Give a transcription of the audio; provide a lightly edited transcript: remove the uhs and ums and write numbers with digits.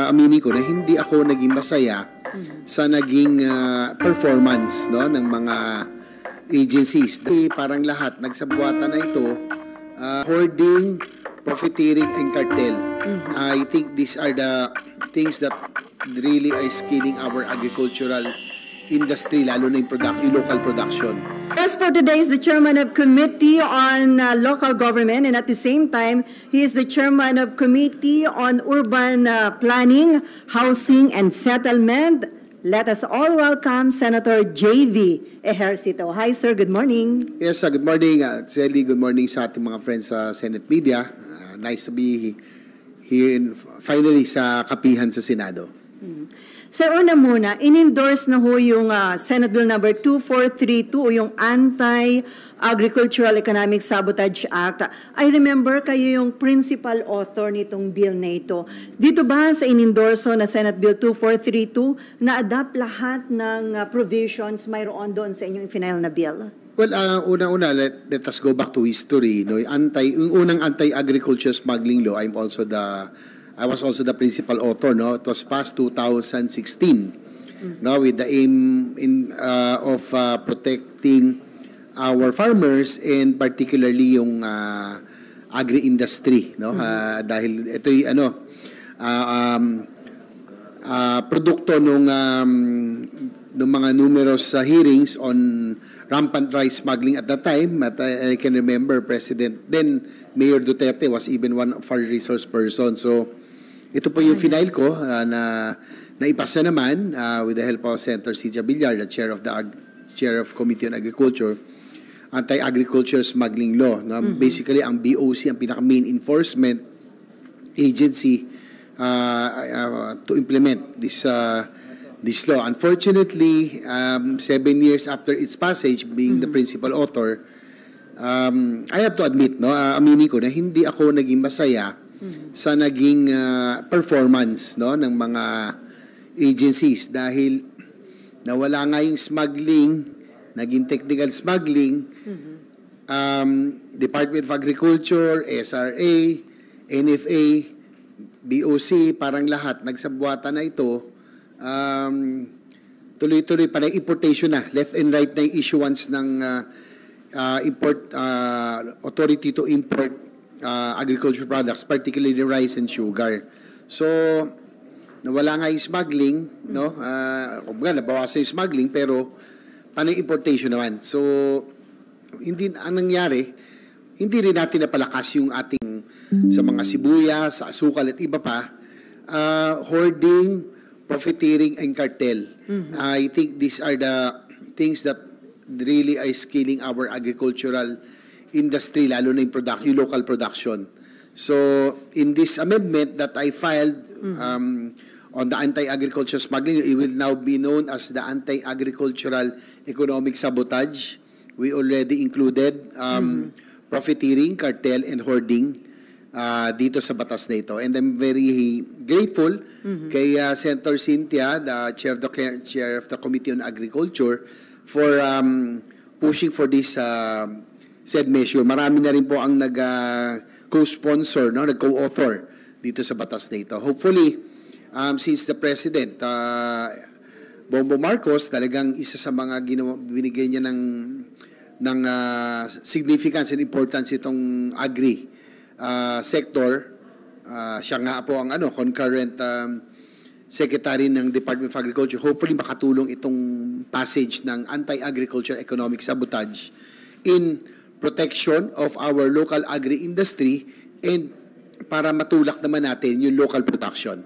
Aminin ko na hindi ako naging masaya sa naging performance no ng mga agencies. Parang lahat nagsabuatan na ito, hoarding, profiteering, and cartel. I think these are the things that really is killing our agricultural industry, lalo na yung local production. As for today, is the chairman of Committee on Local Government, and at the same time, he is the chairman of Committee on Urban Planning, Housing, and Settlement. Let us all welcome Senator J.V. Ejercito. Hi, sir. Good morning. Yes, good morning, Sally. Good morning sa ating mga friends sa Senate Media. Nice to be here finally sa kapihan sa Senado. So una muna, in-endorse na ho yung Senate Bill number 2432 o yung Anti-Agricultural Economic Sabotage Act. I remember kayo yung principal author nitong bill na ito. Dito ba sa in-endorso na Senate Bill 2432 na-adapt lahat ng provisions mayroon doon sa inyong final na bill? Well, una-una, let us go back to history. No? Yung unang anti-agriculture smuggling law, I was also the principal author. No, it was passed 2016. No, with the aim of protecting our farmers and particularly yung agri-industry. No, dahil ito yung produkto nung mga numerous hearings on rampant rice smuggling at that time. At I can remember Mayor Duterte was even one of our resource person. So ito po yung final ko na naipasa naman with the help of Senator Cynthia Villar, the chair of Committee on Agriculture, Anti-Agriculture Smuggling Law. Basically, ang BOC ang pinaka-main enforcement agency to implement this law. Unfortunately, 7 years after its passage, being the principal author, I have to admit, aminin ko na hindi ako naging masaya sa naging performance ng mga agencies dahil nawala nga yung smuggling, naging technical smuggling, Department of Agriculture, SRA, NFA, BOC, parang lahat nagsabuatan na ito. Tuloy-tuloy parang importation na, left and right na yung issuance ng authority to import agricultural products, particularly rice and sugar. So, nawala nga yung smuggling, no? Nabawasan yung smuggling, pero paano yung importation naman? So, ang nangyari, hindi rin natin napalakas yung ating sa mga sibuyas, sa asukal at iba pa, hoarding, profiteering, and cartel. I think these are the things that really are killing our agricultural industry, lalo na yung local production. So, in this amendment that I filed on the anti-agriculture smuggling, it will now be known as the Anti-Agricultural Economic Sabotage. We already included profiteering, cartel, and hoarding dito sa batas na ito. And I'm very grateful kay Senator Cynthia, the chair of the Committee on Agriculture, for pushing for this said measure. Marami na rin po ang nag-co-sponsor, nag-co-author dito sa batas na ito. Hopefully, since the President, Bongbong Marcos, talagang isa sa mga binigay niya ng significance and importance itong agri sector. Siya nga po ang concurrent Secretary ng Department of Agriculture. Hopefully, makatulong itong passage ng Anti-Agriculture Economic Sabotage in protection of our local agri-industry and para matulak naman natin yung local production.